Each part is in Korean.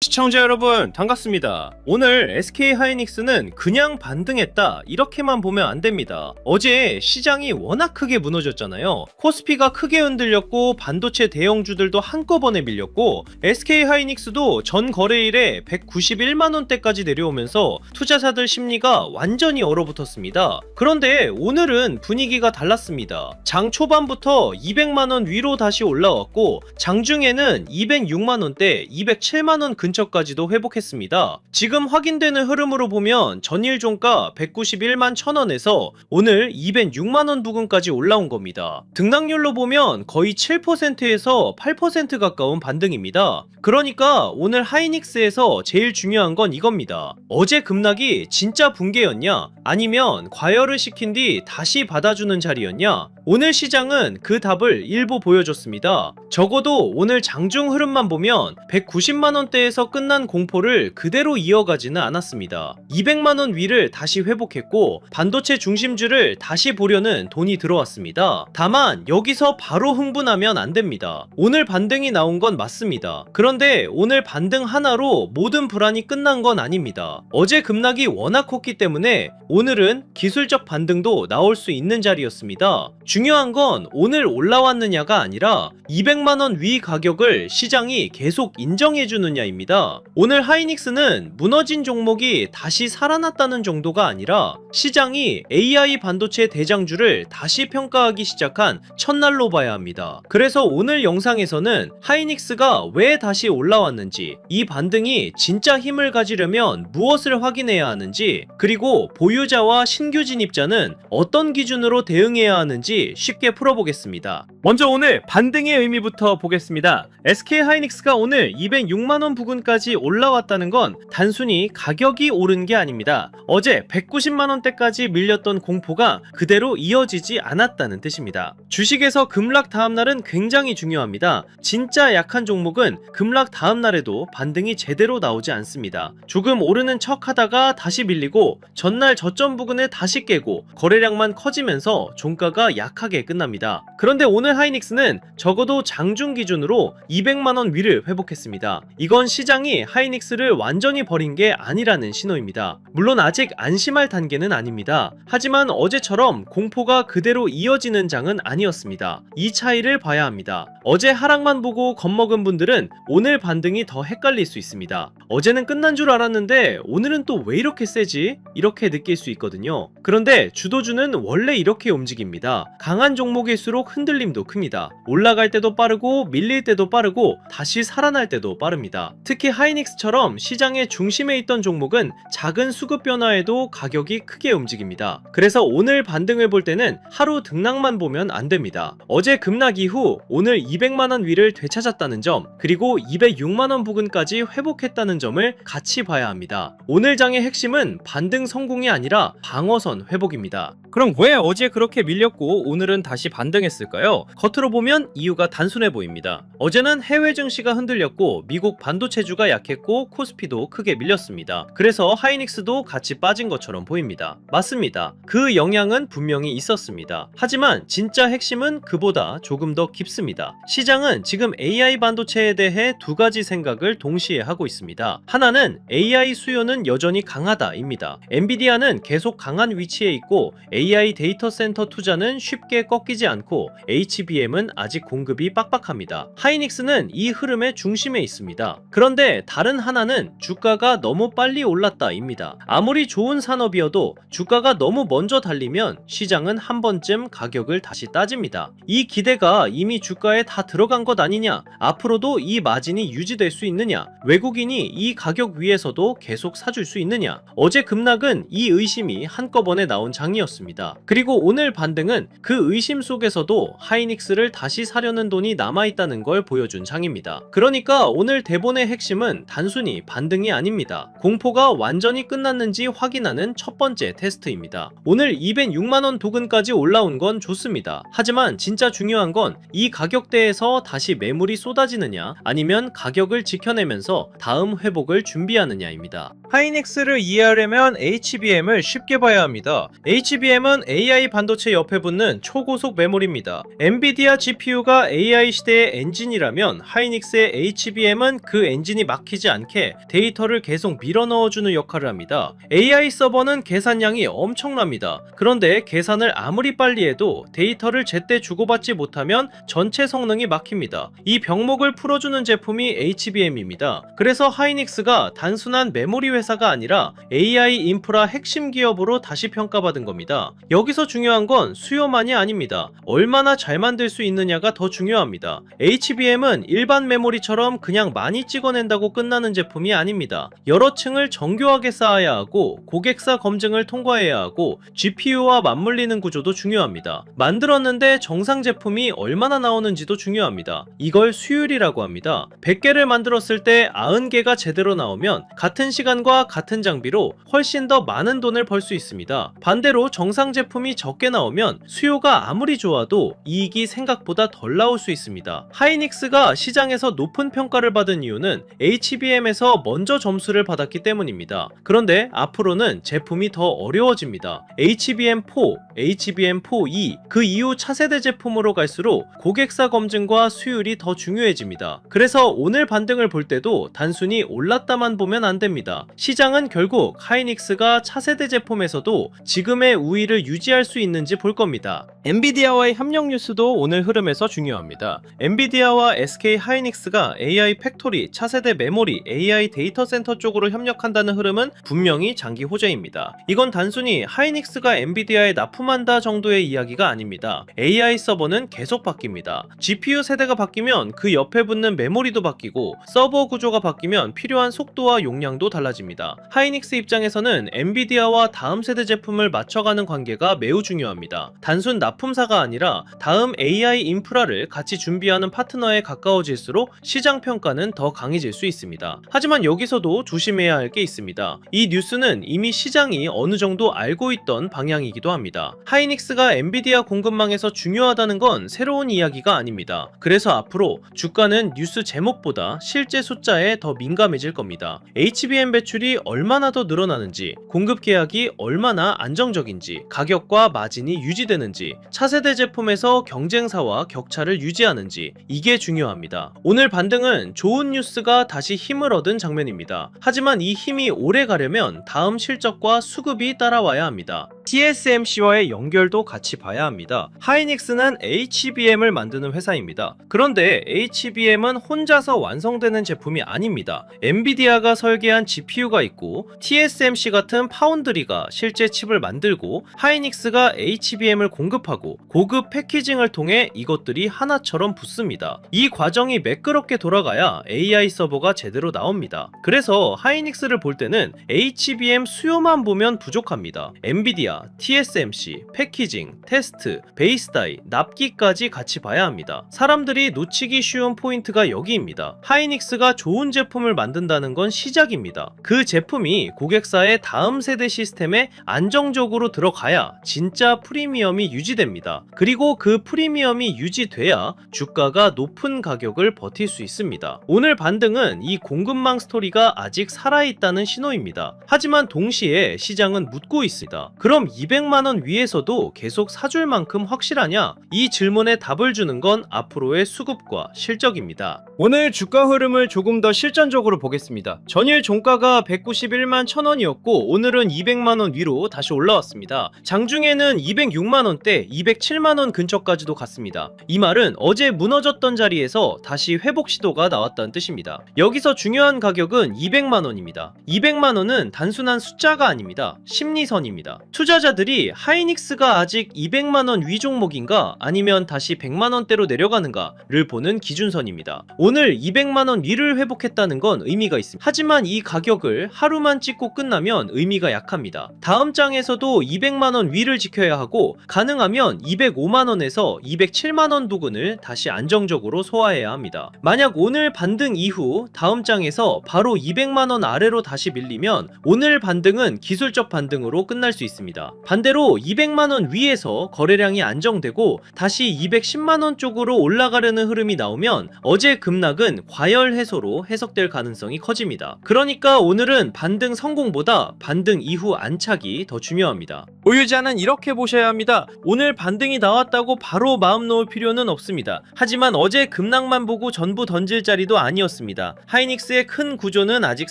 시청자 여러분 반갑습니다. 오늘 SK 하이닉스는 그냥 반등했다 이렇게만 보면 안됩니다. 어제 시장이 워낙 크게 무너졌잖아요. 코스피가 크게 흔들렸고 반도체 대형주들도 한꺼번에 밀렸고 SK 하이닉스도 전 거래일에 191만원대까지 내려오면서 투자자들 심리가 완전히 얼어붙었습니다. 그런데 오늘은 분위기가 달랐습니다. 장 초반부터 200만원 위로 다시 올라왔고 장중에는 206만원대 207만원 근처까지도 회복했습니다. 지금 확인되는 흐름으로 보면 전일 종가 191만 1000원에서 오늘 206만원 부근까지 올라온 겁니다. 등락률로 보면 거의 7%에서 8% 가까운 반등입니다. 그러니까 오늘 하이닉스에서 제일 중요한 건 이겁니다. 어제 급락이 진짜 붕괴였냐? 아니면 과열을 시킨 뒤 다시 받아주는 자리였냐? 오늘 시장은 그 답을 일부 보여줬습니다. 적어도 오늘 장중 흐름만 보면 190만원대에서 끝난 공포를 그대로 이어가지는 않았습니다. 200만원 위를 다시 회복했고 반도체 중심주를 다시 보려는 돈이 들어왔습니다. 다만 여기서 바로 흥분하면 안됩니다. 오늘 반등이 나온 건 맞습니다. 그런데 오늘 반등 하나로 모든 불안이 끝난 건 아닙니다. 어제 급락이 워낙 컸기 때문에 오늘은 기술적 반등도 나올 수 있는 자리였습니다. 중요한 건 오늘 올라왔느냐가 아니라 200만원 위 가격을 시장이 계속 인정해주느냐입니다. 오늘 하이닉스는 무너진 종목이 다시 살아났다는 정도가 아니라 시장이 AI 반도체 대장주를 다시 평가하기 시작한 첫날로 봐야 합니다. 그래서 오늘 영상에서는 하이닉스가 왜 다시 올라왔는지, 이 반등이 진짜 힘을 가지려면 무엇을 확인해야 하는지, 그리고 보유자와 신규 진입자는 어떤 기준으로 대응해야 하는지 쉽게 풀어보겠습니다. 먼저 오늘 반등의 의미부터 보겠습니다. SK 하이닉스가 오늘 206만원 부근까지 올라왔다는 건 단순히 가격이 오른 게 아닙니다. 어제 190만원대까지 밀렸던 공포가 그대로 이어지지 않았다는 뜻입니다. 주식에서 급락 다음날은 굉장히 중요합니다. 진짜 약한 종목은 급락 다음날에도 반등이 제대로 나오지 않습니다. 조금 오르는 척 하다가 다시 밀리고 전날 저점 부근에 다시 깨고 거래량만 커지면서 종가가 약하게 끝납니다. 그런데 오늘 하이닉스는 적어도 장중 기준으로 200만원 위를 회복했습니다. 이건 시장이 하이닉스를 완전히 버린 게 아니라는 신호입니다. 물론 아직 안심할 단계는 아닙니다. 하지만 어제처럼 공포가 그대로 이어지는 장은 아니었습니다. 이 차이를 봐야 합니다. 어제 하락만 보고 겁먹은 분들은 오늘 반등이 더 헷갈릴 수 있습니다. 어제는 끝난 줄 알았는데 오늘은 또 왜 이렇게 세지? 이렇게 느낄 수 있거든요. 그런데 주도주는 원래 이렇게 움직입니다. 강한 종목일수록 흔들림도 큽니다. 올라갈 때도 빠르고 밀릴 때도 빠르고 다시 살아날 때도 빠릅니다. 특히 하이닉스처럼 시장의 중심에 있던 종목은 작은 수급 변화에도 가격이 크게 움직입니다. 그래서 오늘 반등을 볼 때는 하루 등락만 보면 안 됩니다. 어제 급락 이후 오늘 200만원 위를 되찾았다는 점, 그리고 206만원 부근까지 회복했다는 점을 같이 봐야 합니다. 오늘 장의 핵심은 반등 성공이 아니라 방어선 회복입니다. 그럼 왜 어제 그렇게 밀렸고 오늘은 다시 반등했을까요? 겉으로 보면 이유가 단순해 보입니다. 어제는 해외 증시가 흔들렸고 미국 반도체주가 약했고 코스피도 크게 밀렸습니다. 그래서 하이닉스도 같이 빠진 것처럼 보입니다. 맞습니다. 그 영향은 분명히 있었습니다. 하지만 진짜 핵심은 그보다 조금 더 깊습니다. 시장은 지금 AI 반도체에 대해 두 가지 생각을 동시에 하고 있습니다. 하나는 AI 수요는 여전히 강하다입니다. 엔비디아는 계속 강한 위치에 있고 AI 데이터 센터 투자는 쉽게 꺾이지 않고 HBM은 아직 공급이 빡빡합니다. 하이닉스는 이 흐름의 중심에 있습니다. 그런데 다른 하나는 주가가 너무 빨리 올랐다입니다. 아무리 좋은 산업이어도 주가가 너무 먼저 달리면 시장은 한 번쯤 가격을 다시 따집니다. 이 기대가 이미 주가에 다 들어간 것 아니냐? 앞으로도 이 마진이 유지될 수 있느냐? 외국인이 이 가격 위에서도 계속 사줄 수 있느냐? 어제 급락은 이 의심이 한꺼번에 나온 장이었습니다. 그리고 오늘 반등은 그 의심 속에서도 하이닉스를 다시 사려는 돈이 남아있다는 걸 보여준 장입니다. 그러니까 오늘 대본의 핵심은 단순히 반등이 아닙니다. 공포가 완전히 끝났는지 확인하는 첫 번째 테스트입니다. 오늘 206만원 부근까지 올라온 건 좋습니다. 하지만 진짜 중요한 건 이 가격대에서 다시 매물이 쏟아지느냐, 아니면 가격을 지켜내면서 다음 회복을 준비하느냐입니다. 하이닉스를 이해하려면 HBM을 쉽게 봐야 합니다. HBM은 AI 반도체 옆에 붙는 초고속 메모리입니다. 엔비디아 GPU가 AI 시대의 엔진이라면 하이닉스의 HBM은 그 엔진 엔진이 막히지 않게 데이터를 계속 밀어넣어주는 역할을 합니다. AI 서버는 계산량이 엄청납니다. 그런데 계산을 아무리 빨리 해도 데이터를 제때 주고받지 못하면 전체 성능이 막힙니다. 이 병목을 풀어주는 제품이 HBM입니다. 그래서 하이닉스가 단순한 메모리 회사가 아니라 AI 인프라 핵심 기업으로 다시 평가받은 겁니다. 여기서 중요한 건 수요만이 아닙니다. 얼마나 잘 만들 수 있느냐가 더 중요합니다. HBM은 일반 메모리처럼 그냥 많이 찍어낸다고 끝나는 제품이 아닙니다. 여러 층을 정교하게 쌓아야 하고 고객사 검증을 통과해야 하고 GPU와 맞물리는 구조도 중요합니다. 만들었는데 정상 제품이 얼마나 나오는지도 중요합니다. 이걸 수율이라고 합니다. 100개를 만들었을 때 90개가 제대로 나오면 같은 시간과 같은 장비로 훨씬 더 많은 돈을 벌 수 있습니다. 반대로 정상 제품이 적게 나오면 수요가 아무리 좋아도 이익이 생각보다 덜 나올 수 있습니다. 하이닉스가 시장에서 높은 평가를 받은 이유는 HBM에서 먼저 점수를 받았기 때문입니다. 그런데 앞으로는 제품이 더 어려워집니다. HBM4, HBM4E, 그 이후 차세대 제품으로 갈수록 고객사 검증과 수율이 더 중요해집니다. 그래서 오늘 반등을 볼 때도 단순히 올랐다만 보면 안 됩니다. 시장은 결국 하이닉스가 차세대 제품에서도 지금의 우위를 유지할 수 있는지 볼 겁니다. 엔비디아와의 협력 뉴스도 오늘 흐름에서 중요합니다. 엔비디아와 SK 하이닉스가 AI 팩토리, 차세대 메모리, AI 데이터 센터 쪽으로 협력한다는 흐름은 분명히 장기 호재입니다. 이건 단순히 하이닉스가 엔비디아에 납품한다 정도의 이야기가 아닙니다. AI 서버는 계속 바뀝니다. GPU 세대가 바뀌면 그 옆에 붙는 메모리도 바뀌고 서버 구조가 바뀌면 필요한 속도와 용량도 달라집니다. 하이닉스 입장에서는 엔비디아와 다음 세대 제품을 맞춰가는 관계가 매우 중요합니다. 단순 납품사가 아니라 다음 AI 인프라를 같이 준비하는 파트너에 가까워질수록 시장 평가는 더 강해질 수 있습니다. 하지만 여기서도 조심해야 할 게 있습니다. 이 뉴스는 이미 시장이 어느 정도 알고 있던 방향이기도 합니다. 하이닉스가 엔비디아 공급망에서 중요하다는 건 새로운 이야기가 아닙니다. 그래서 앞으로 주가는 뉴스 제목보다 실제 숫자에 더 민감해질 겁니다. HBM 배출이 얼마나 더 늘어나는지, 공급 계약이 얼마나 안정적인지, 가격과 마진이 유지되는지, 차세대 제품에서 경쟁사와 격차를 유지하는지, 이게 중요합니다. 오늘 반등은 좋은 뉴스가 다시 힘을 얻은 장면입니다. 하지만 이 힘이 오래 가려면 다음 실적과 수급이 따라와야 합니다. TSMC와의 연결도 같이 봐야 합니다. 하이닉스는 HBM을 만드는 회사입니다. 그런데 HBM은 혼자서 완성되는 제품이 아닙니다. 엔비디아가 설계한 GPU가 있고 TSMC 같은 파운드리가 실제 칩을 만들고 하이닉스가 HBM을 공급하고 고급 패키징을 통해 이것들이 하나처럼 붙습니다. 이 과정이 매끄럽게 돌아가야 AI 서버가 제대로 나옵니다. 그래서 하이닉스를 볼 때는 HBM 수요만 보면 부족합니다. 엔비디아, TSMC, 패키징, 테스트, 베이스 다이, 납기까지 같이 봐야 합니다. 사람들이 놓치기 쉬운 포인트가 여기입니다. 하이닉스가 좋은 제품을 만든다는 건 시작입니다. 그 제품이 고객사의 다음 세대 시스템에 안정적으로 들어가야 진짜 프리미엄이 유지됩니다. 그리고 그 프리미엄이 유지돼야 주가가 높은 가격을 버틸 수 있습니다. 오늘 반등은 이 공급망 스토리가 아직 살아있다는 신호입니다. 하지만 동시에 시장은 묻고 있습니다. 그럼 200만원 위에서도 계속 사줄 만큼 확실하냐? 이 질문에 답을 주는 건 앞으로의 수급과 실적입니다. 오늘 주가 흐름을 조금 더 실전적으로 보겠습니다. 전일 종가가 191만 1000원이었고 오늘은 200만원 위로 다시 올라왔습니다. 장중에는 206만원대, 207만원 근처까지도 갔습니다. 이 말은 어제 무너졌던 자리에서 다시 회복 시도가 나왔다는 뜻입니다. 여기서 중요한 가격은 200만원입니다. 200만원은 단순한 숫자가 아닙니다. 심리선입니다. 투자자들이 하이닉스가 아직 200만원 위 종목인가 아니면 다시 100만원대로 내려가는가를 보는 기준선입니다. 오늘 200만원 위를 회복했다는 건 의미가 있습니다. 하지만 이 가격을 하루만 찍고 끝나면 의미가 약합니다. 다음 장에서도 200만원 위를 지켜야 하고 가능하면 205만원에서 207만원 부근을 다시 안정적으로 소화해야 합니다. 만약 오늘 반등 이후 다음 장에서 바로 200만원 아래로 다시 밀리면 오늘 반등은 기술적 반등으로 끝날 수 있습니다. 있습니다. 반대로 200만원 위에서 거래량이 안정되고 다시 210만원 쪽으로 올라가려는 흐름이 나오면 어제 급락은 과열 해소로 해석될 가능성이 커집니다. 그러니까 오늘은 반등 성공보다 반등 이후 안착이 더 중요합니다. 보유자는 이렇게 보셔야 합니다. 오늘 반등이 나왔다고 바로 마음 놓을 필요는 없습니다. 하지만 어제 급락만 보고 전부 던질 자리도 아니었습니다. 하이닉스의 큰 구조는 아직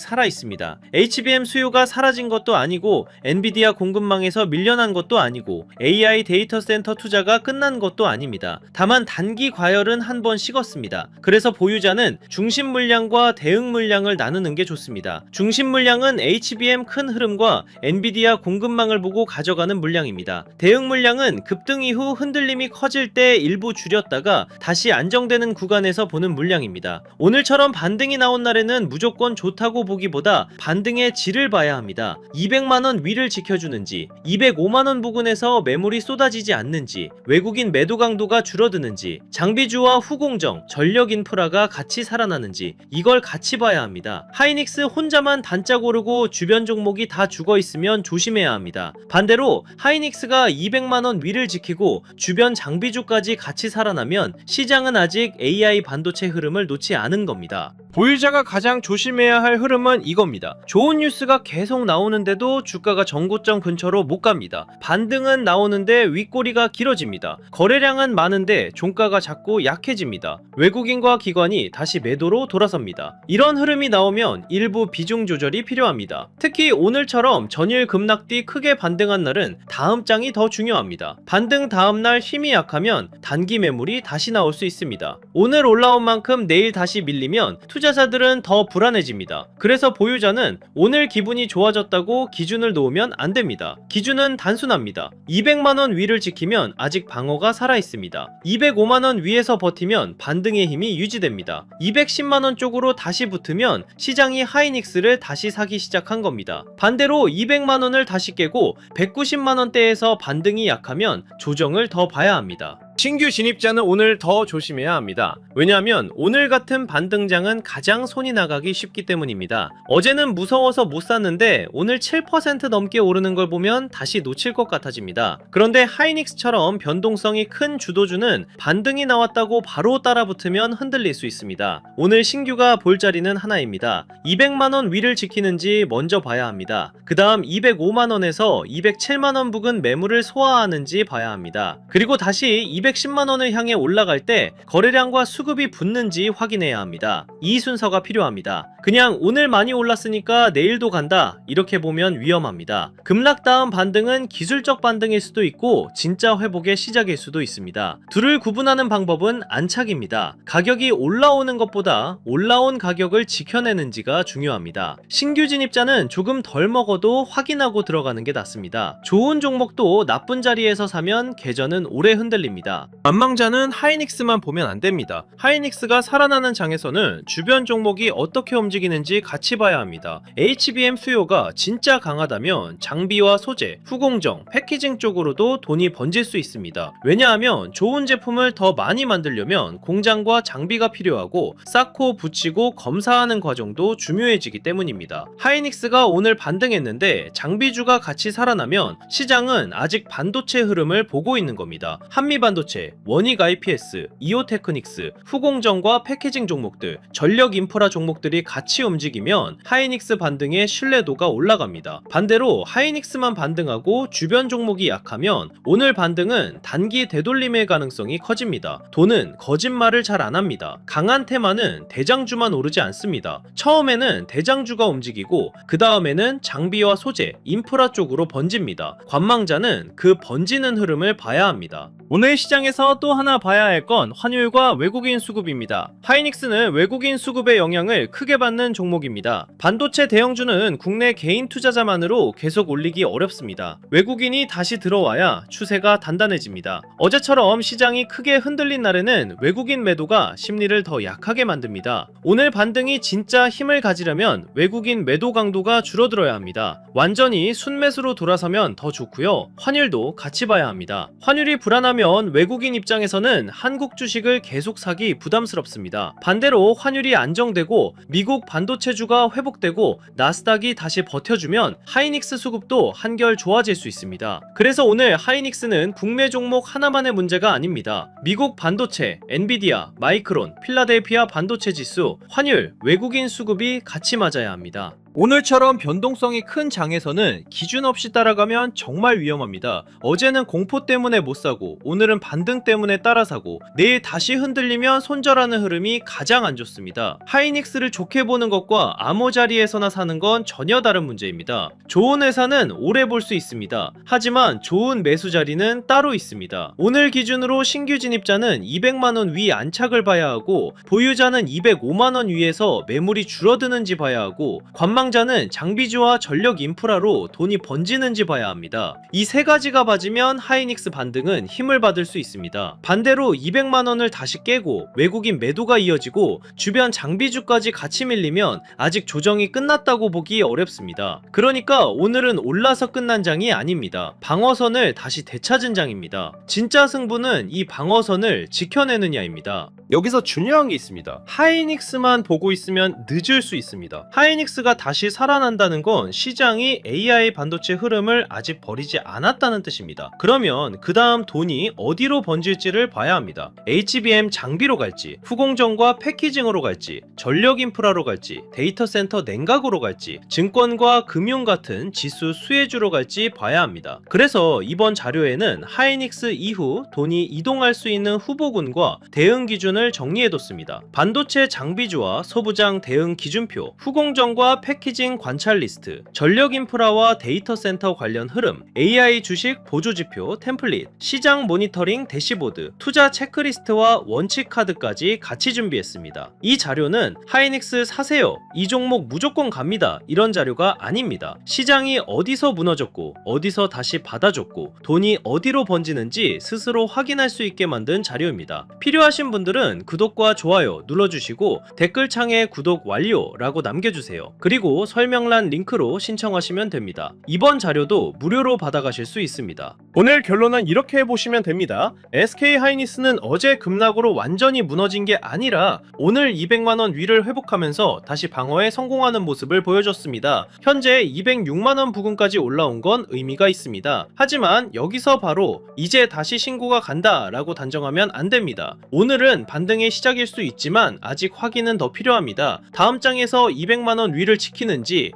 살아있습니다. HBM 수요가 사라진 것도 아니고 엔비디아 공급망에서 밀려난 것도 아니고 AI 데이터 센터 투자가 끝난 것도 아닙니다. 다만 단기 과열은 한 번 식었습니다. 그래서 보유자는 중심 물량과 대응 물량을 나누는 게 좋습니다. 중심 물량은 HBM 큰 흐름과 엔비디아 공급망을 보고 가져가는 물량입니다. 대응 물량은 급등 이후 흔들림이 커질 때 일부 줄였다가 다시 안정되는 구간에서 보는 물량입니다. 오늘처럼 반등이 나온 날에는 무조건 좋다고 보기보다 반등의 질을 봐야 합니다. 200만원 위를 지켜주는지, 205만원 부근에서 매물이 쏟아지지 않는지, 외국인 매도 강도가 줄어드는지, 장비주와 후공정, 전력 인프라가 같이 살아나는지 이걸 같이 봐야 합니다. 하이닉스 혼자만 단짝 오르고 주변 종목이 다 죽어 있으면 조심해야 합니다. 반대로 하이닉스가 200만원 위를 지키고 주변 장비주까지 같이 살아나면 시장은 아직 AI 반도체 흐름을 놓지 않은 겁니다. 보유자가 가장 조심해야 할 흐름은 이겁니다. 좋은 뉴스가 계속 나오는데도 주가가 전고점 근처로 못 갑니다. 반등은 나오는데 윗꼬리가 길어집니다. 거래량은 많은데 종가가 자꾸 약해집니다. 외국인과 기관이 다시 매도로 돌아섭니다. 이런 흐름이 나오면 일부 비중 조절이 필요합니다. 특히 오늘처럼 전일 급락 뒤 크게 반등한 날은 다음 장이 더 중요합니다. 반등 다음날 힘이 약하면 단기 매물이 다시 나올 수 있습니다. 오늘 올라온 만큼 내일 다시 밀리면 투자자들은 더 불안해집니다. 그래서 보유자는 오늘 기분이 좋아졌다고 기준을 놓으면 안 됩니다. 기준은 단순합니다. 200만원 위를 지키면 아직 방어가 살아있습니다. 205만원 위에서 버티면 반등의 힘이 유지됩니다. 210만원 쪽으로 다시 붙으면 시장이 하이닉스를 다시 사기 시작한 겁니다. 반대로 200만원을 다시 깨고 190만원대에서 반등이 약하면 조정을 더 봐야 합니다. 신규 진입자는 오늘 더 조심해야 합니다. 왜냐하면 오늘 같은 반등장은 가장 손이 나가기 쉽기 때문입니다. 어제는 무서워서 못 샀는데 오늘 7% 넘게 오르는 걸 보면 다시 놓칠 것 같아집니다. 그런데 하이닉스처럼 변동성이 큰 주도주는 반등이 나왔다고 바로 따라붙으면 흔들릴 수 있습니다. 오늘 신규가 볼 자리는 하나입니다. 200만원 위를 지키는지 먼저 봐야 합니다. 그 다음 205만원에서 207만원 부근 매물을 소화하는지 봐야 합니다. 그리고 다시 210만원을 향해 올라갈 때 거래량과 수급이 붙는지 확인해야 합니다. 이 순서가 필요합니다. 그냥 오늘 많이 올랐으니까 내일도 간다 이렇게 보면 위험합니다. 급락 다음 반등은 기술적 반등일 수도 있고 진짜 회복의 시작일 수도 있습니다. 둘을 구분하는 방법은 안착입니다. 가격이 올라오는 것보다 올라온 가격을 지켜내는지가 중요합니다. 신규 진입자는 조금 덜 먹어도 확인하고 들어가는 게 낫습니다. 좋은 종목도 나쁜 자리에서 사면 계좌는 오래 흔들립니다. 관망자는 하이닉스만 보면 안 됩니다. 하이닉스가 살아나는 장에서는 주변 종목이 어떻게 움직이는지 같이 봐야 합니다. HBM 수요가 진짜 강하다면 장비와 소재, 후공정, 패키징 쪽으로도 돈이 번질 수 있습니다. 왜냐하면 좋은 제품을 더 많이 만들려면 공장과 장비가 필요하고 쌓고 붙이고 검사하는 과정도 중요해지기 때문입니다. 하이닉스가 오늘 반등했는데 장비주가 같이 살아나면 시장은 아직 반도체 흐름을 보고 있는 겁니다. 한미반도체, 원익 IPS, 이오테크닉스, 후공정과 패키징 종목들, 전력 인프라 종목들이 같이 움직이면 하이닉스 반등의 신뢰도가 올라갑니다. 반대로 하이닉스만 반등하고 주변 종목이 약하면 오늘 반등은 단기 되돌림의 가능성이 커집니다. 돈은 거짓말을 잘 안 합니다. 강한 테마는 대장주만 오르지 않습니다. 처음에는 대장주가 움직이고 그 다음에는 장비와 소재, 인프라 쪽으로 번집니다. 관망자는 그 번지는 흐름을 봐야 합니다. 오늘 시장에서 또 하나 봐야 할 건 환율과 외국인 수급입니다. 하이닉스는 외국인 수급의 영향을 크게 받는 종목입니다. 반도체 대형주는 국내 개인 투자자만으로 계속 올리기 어렵습니다. 외국인이 다시 들어와야 추세가 단단해집니다. 어제처럼 시장이 크게 흔들린 날에는 외국인 매도가 심리를 더 약하게 만듭니다. 오늘 반등이 진짜 힘을 가지려면 외국인 매도 강도가 줄어들어야 합니다. 완전히 순매수로 돌아서면 더 좋고요. 환율도 같이 봐야 합니다. 환율이 불안하면 외국인 외국인 입장에서는 한국 주식을 계속 사기 부담스럽습니다. 반대로 환율이 안정되고 미국 반도체주가 회복되고 나스닥이 다시 버텨주면 하이닉스 수급도 한결 좋아질 수 있습니다. 그래서 오늘 하이닉스는 국내 종목 하나만의 문제가 아닙니다. 미국 반도체, 엔비디아, 마이크론, 필라델피아 반도체 지수, 환율, 외국인 수급이 같이 맞아야 합니다. 오늘처럼 변동성이 큰 장에서는 기준 없이 따라가면 정말 위험합니다. 어제는 공포 때문에 못 사고 오늘은 반등 때문에 따라 사고 내일 다시 흔들리면 손절하는 흐름이 가장 안 좋습니다. 하이닉스를 좋게 보는 것과 암호 자리에서나 사는 건 전혀 다른 문제입니다. 좋은 회사는 오래 볼 수 있습니다. 하지만 좋은 매수 자리는 따로 있습니다. 오늘 기준으로 신규 진입자는 200만원 위 안착을 봐야 하고 보유자는 205만원 위에서 매물이 줄어드는지 봐야 하고 관망자는 장비주와 전력 인프라로 돈이 번지는지 봐야 합니다. 이 세 가지가 맞으면 하이닉스 반등은 힘을 받을 수 있습니다. 반대로 200만원을 다시 깨고 외국인 매도가 이어지고 주변 장비주까지 같이 밀리면 아직 조정이 끝났다고 보기 어렵습니다. 그러니까 오늘은 올라서 끝난 장이 아닙니다. 방어선을 다시 되찾은 장입니다. 진짜 승부는 이 방어선을 지켜내느냐입니다. 여기서 중요한 게 있습니다. 하이닉스만 보고 있으면 늦을 수 있습니다. 하이닉스가 다시 살아난다는 건 시장이 AI 반도체 흐름을 아직 버리지 않았다는 뜻입니다. 그러면 그 다음 돈이 어디로 번질지를 봐야 합니다. HBM 장비로 갈지, 후공정과 패키징으로 갈지, 전력 인프라로 갈지, 데이터 센터 냉각으로 갈지, 증권과 금융 같은 지수 수혜주로 갈지 봐야 합니다. 그래서 이번 자료에는 하이닉스 이후 돈이 이동할 수 있는 후보군과 대응 기준을 정리해뒀습니다. 반도체 장비주와 소부장 대응 기준표, 후공정과 패키징 관찰 리스트, 전력 인프라와 데이터 센터 관련 흐름, AI 주식 보조지표 템플릿, 시장 모니터링 대시보드, 투자 체크리스트와 원칙 카드까지 같이 준비했습니다. 이 자료는 하이닉스 사세요, 이 종목 무조건 갑니다, 이런 자료가 아닙니다. 시장이 어디서 무너졌고 어디서 다시 받아줬고 돈이 어디로 번지는지 스스로 확인할 수 있게 만든 자료입니다. 필요하신 분들은 구독과 좋아요 눌러주시고 댓글창에 구독 완료라고 남겨주세요. 그리고 설명란 링크로 신청하시면 됩니다. 이번 자료도 무료로 받아가실 수 있습니다. 오늘 결론은 이렇게 보시면 됩니다. SK 하이닉스는 어제 급락으로 완전히 무너진 게 아니라 오늘 200만원 위를 회복하면서 다시 방어에 성공하는 모습을 보여줬습니다. 현재 206만원 부근까지 올라온 건 의미가 있습니다. 하지만 여기서 바로 이제 다시 신고가 간다 라고 단정하면 안 됩니다. 오늘은 반등의 시작일 수 있지만 아직 확인은 더 필요합니다. 다음 장에서 200만원 위를 지키는지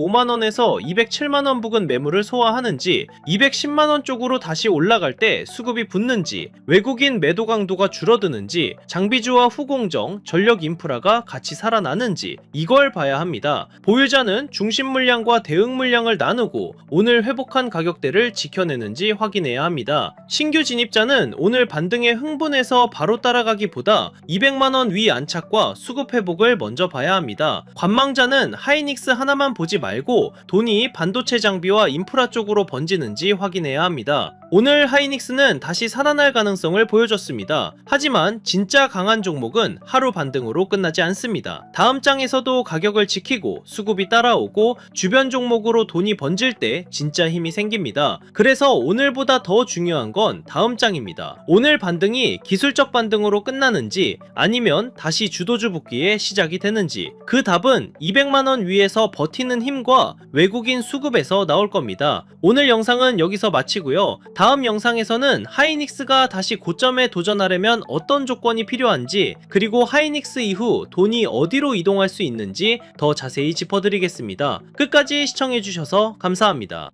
205만원에서 207만원 부근 매물을 소화하는지 210만원 쪽으로 다시 올라갈 때 수급이 붙는지 외국인 매도 강도가 줄어드는지 장비주와 후공정, 전력 인프라가 같이 살아나는지 이걸 봐야 합니다. 보유자는 중심 물량과 대응 물량을 나누고 오늘 회복한 가격대를 지켜내는지 확인해야 합니다. 신규 진입자는 오늘 반등에 흥분해서 바로 따라가기보다 200만원 위 안착과 수급 회복을 먼저 봐야 합니다. 관망자는 하이닉스 하나만 보지 말고 돈이 반도체 장비와 인프라 쪽으로 번지는지 확인해야 합니다. 오늘 하이닉스는 다시 살아날 가능성을 보여줬습니다. 하지만 진짜 강한 종목은 하루 반등으로 끝나지 않습니다. 다음 장에서도 가격을 지키고 수급이 따라오고 주변 종목으로 돈이 번질 때 진짜 힘이 생깁니다. 그래서 오늘보다 더 중요한 건 다음 장입니다. 오늘 반등이 기술적 반등으로 끝나는지 아니면 다시 주도주 붙기에 시작이 되는지 그 답은 200만원 위에서 버티는 힘과 외국인 수급에서 나올 겁니다. 오늘 영상은 여기서 마치고요. 다음 영상에서는 하이닉스가 다시 고점에 도전하려면 어떤 조건이 필요한지 그리고 하이닉스 이후 돈이 어디로 이동할 수 있는지 더 자세히 짚어드리겠습니다. 끝까지 시청해주셔서 감사합니다.